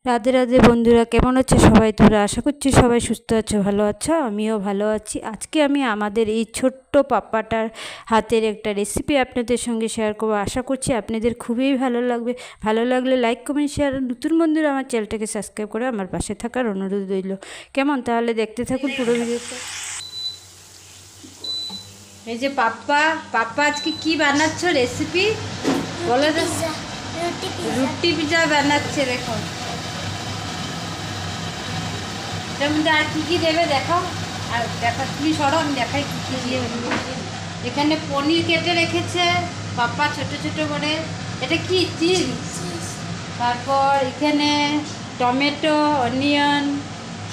রাধে রাধে বন্ধুরা, কেমন আছো সবাই? তোমরা আশা করছি সবাই সুস্থ আছো, ভালো আছো। আমিও ভালো আছি। আজকে আমি আমাদের এই ছোট্ট পাপ্পাটার হাতের একটা রেসিপি আপনাদের সঙ্গে শেয়ার করবো। আশা করছি আপনাদের খুবই ভালো লাগবে। ভালো লাগলে লাইক কমেন্ট শেয়ার, নতুন বন্ধুরা আমার চ্যানেলটাকে সাবস্ক্রাইব করে আমার পাশে থাকার অনুরোধ রইল। কেমন? তাহলে দেখতে থাকুন পুরো ভিডিওটা। এই যে পাপ্পা আজকে কি বানাচ্ছ রেসিপি বলে? রুটি পিজা বানাচ্ছে। দেখো এটার মধ্যে আর কী কী দেবে দেখাও। আর দেখা, তুমি সরো, আমি দেখাই কী কী দিয়ে। এখানে পনির কেটে রেখেছে পাপ্পা ছোট ছোট করে। এটা কি চিজ? তারপর এখানে টমেটো, অনিয়ন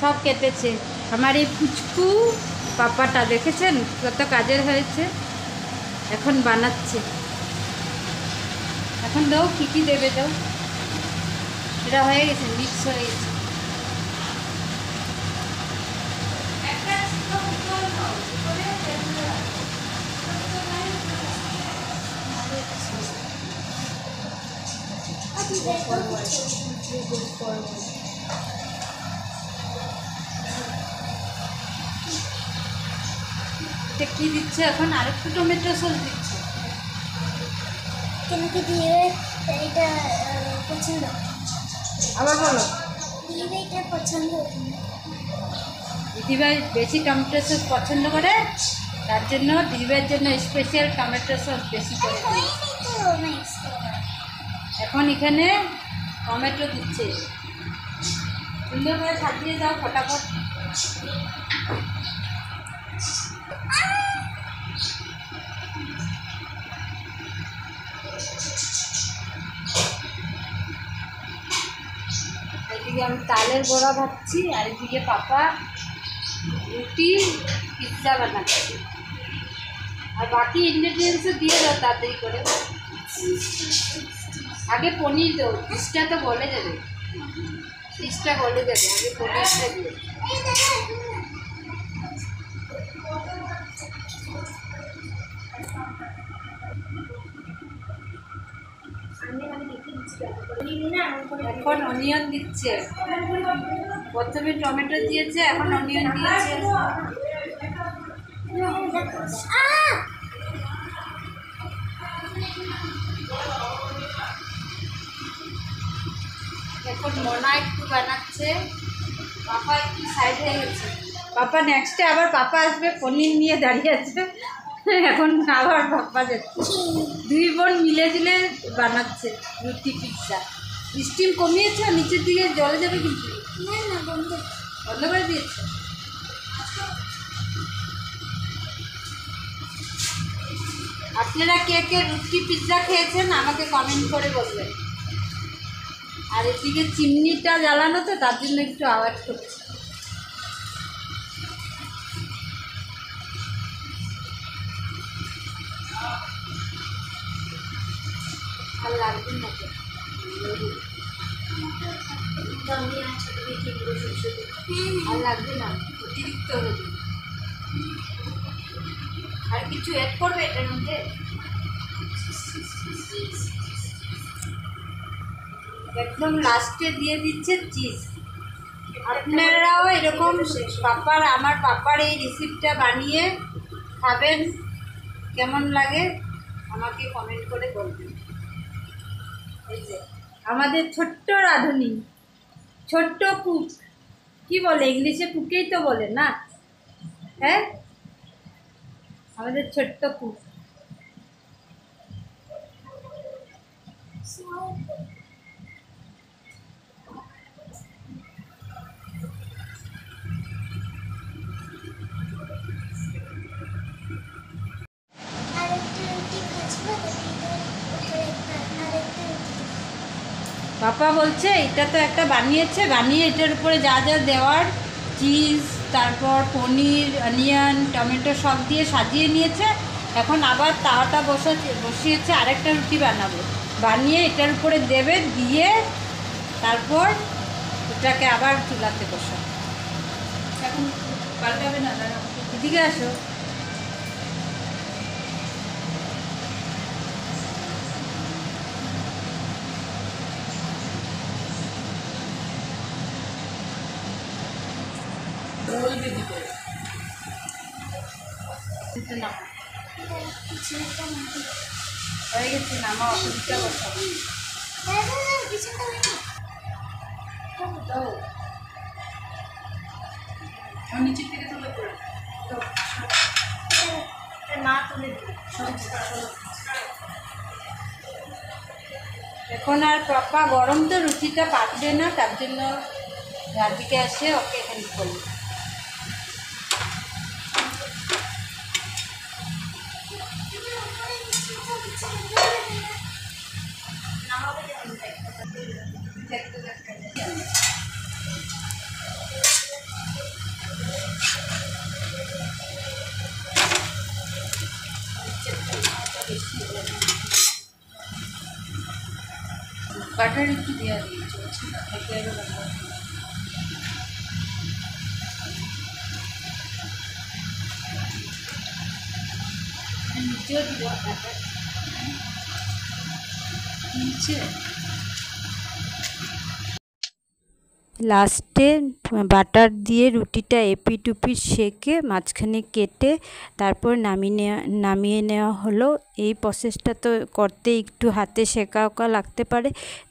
সব কেটেছে। আমার এই পুচকু পাপ্পাটা দেখেছেন কত কাজের হয়েছে, এখন বানাচ্ছে। এখন দাও কী কী দেবে, দাও। এটা হয়ে গেছে, মিক্স হয়ে গেছে। এটা কি দিচ্ছে এখন? আরেকটু টমেটো সস দিচ্ছে। তোমাকে দিয়ে এটা পছন্দ? আবার বলো। দিয়ে এটা পছন্দ? দিদিভাই বেশি টমেটো সস পছন্দ করে, তার জন্য দিদিভাইয়ের জন্য স্পেশাল টমেটো সস বেশি করে দিই। এখন এখানে টমেটো দিচ্ছে। সুন্দর করে সাজিয়ে দাও ফটাফট। এদিকে আমি তালের বড়া ভাবছি, আর এদিকে পাপা রুটি পিৎজা বানাচ্ছে। আর বাকি ইনগ্রেডিয়েন্টসও দিয়ে দাও তাড়াতাড়ি করে। আগে পনির দাও, চিজটা তো গলে যাবে, চিজটা গলে যাবে। আগে পনিরটা দিয়ে। এখন অনিয়ন দিচ্ছে। প্রথমে টমেটো দিয়েছে, এখন অনিয়ন দিয়েছে। এখন মোনা একটু বানাচ্ছে। পাপা একটু সাইড হয়ে গেছে। পাপা নেক্সটে আবার পাপা আসবে, পনির নিয়ে দাঁড়িয়ে আছে। এখন আবার পাপা যাচ্ছে। দুই বোন মিলে ঝিলে বানাচ্ছে রুটি পিৎজা। স্টিম কমিয়েছে, নিচের দিকে জলে যাবে কিন্তু। না বন্ধ করে দিয়েছে। আপনারা কে কে রুটি পিৎজা খেয়েছেন আমাকে কমেন্ট করে বলবেন। আর এদিকে চিমনিটা জ্বালানো তো, তার জন্য একটু আওয়াজ করছে। আর লাগবে না তো, আর লাগবে না, অতিরিক্ত হয়ে যাবে। আর কিছু অ্যাড করবে এটার মধ্যে? একদম লাস্টে দিয়ে দিচ্ছে চিজ। আপনারাও এরকম আমার পাপার এই রেসিপিটা বানিয়ে খাবেন, কেমন লাগে আমাকে কমেন্ট করে বলবেন। এই যে আমাদের ছোট্ট রাঁধুনি, ছোট্ট কুক, কি বলে ইংলিশে? কুকেই তো বলে না? হ্যাঁ, আমাদের ছোট্ট কুক। পাপা বলছে এটা তো একটা বানিয়েছে, বানিয়ে এটার উপরে যা যা দেওয়ার, চিজ, তারপর পনির, অনিয়ন, টমেটো সব দিয়ে সাজিয়ে নিয়েছে। এখন আবার তাওয়াটা বসিয়েছে, আরেকটা রুটি বানাবে, বানিয়ে এটার উপরে দেবে, দিয়ে তারপর এটাকে আবার চুলাতে বসাবে। এখন পাল্টাবে না, এদিকে আসো। বলবি কি করে কিন্তু না পিছনটা নাকি হয়ে গেছে নামা অসুবিধা করতে পিছনটা হয় না দাও নিচে থেকে তুলে পড়ে না তুলে এখন আর পাপা গরম তো রুটিটা পাকবে না, তার জন্য রাধিকে আসে ওকে হেল্প করলো। বাটার একটু দেওয়া দিয়েছে খেতে হবে নিচেও দিব বাটার নিচে লাস্টে বাটার দিয়ে রুটিটা এপিট উপিট সেঁকে মাঝখানে কেটে তারপর নামিয়ে নেওয়া হলো। এই প্রসেসটা তো করতে একটু হাতে শেখা লাগতে পারে,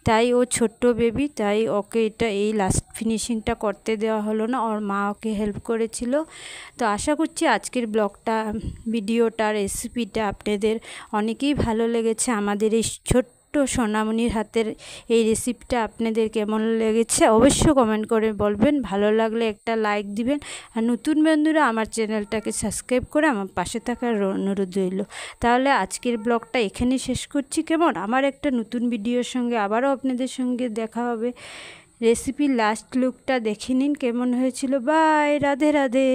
তাই ও ছোট্ট বেবি, তাই ওকে এই লাস্ট ফিনিশিংটা করতে দেওয়া হলো না, ওর মা ওকে হেল্প করেছিল। তো আশা করছি আজকের ভিডিওটা রেসিপিটা আপনাদের অনেকেই ভালো লেগেছে। আমাদের এই ছোট্ট সোনামণির হাতের এই রেসিপিটা আপনাদের কেমন লেগেছে অবশ্যই কমেন্ট করে বলবেন। ভালো লাগলে একটা লাইক দিবেন, আর নতুন বন্ধুরা আমার চ্যানেলটাকে সাবস্ক্রাইব করে আমার পাশে থাকার অনুরোধ রইল। তাহলে আজকের ব্লগটা এখানেই শেষ করছি। কেমন, আমার একটা নতুন ভিডিওর সঙ্গে আবারও আপনাদের সঙ্গে দেখা হবে। রেসিপির লাস্ট লুকটা দেখে নিন কেমন হয়েছিল। বাই, রাধে রাধে।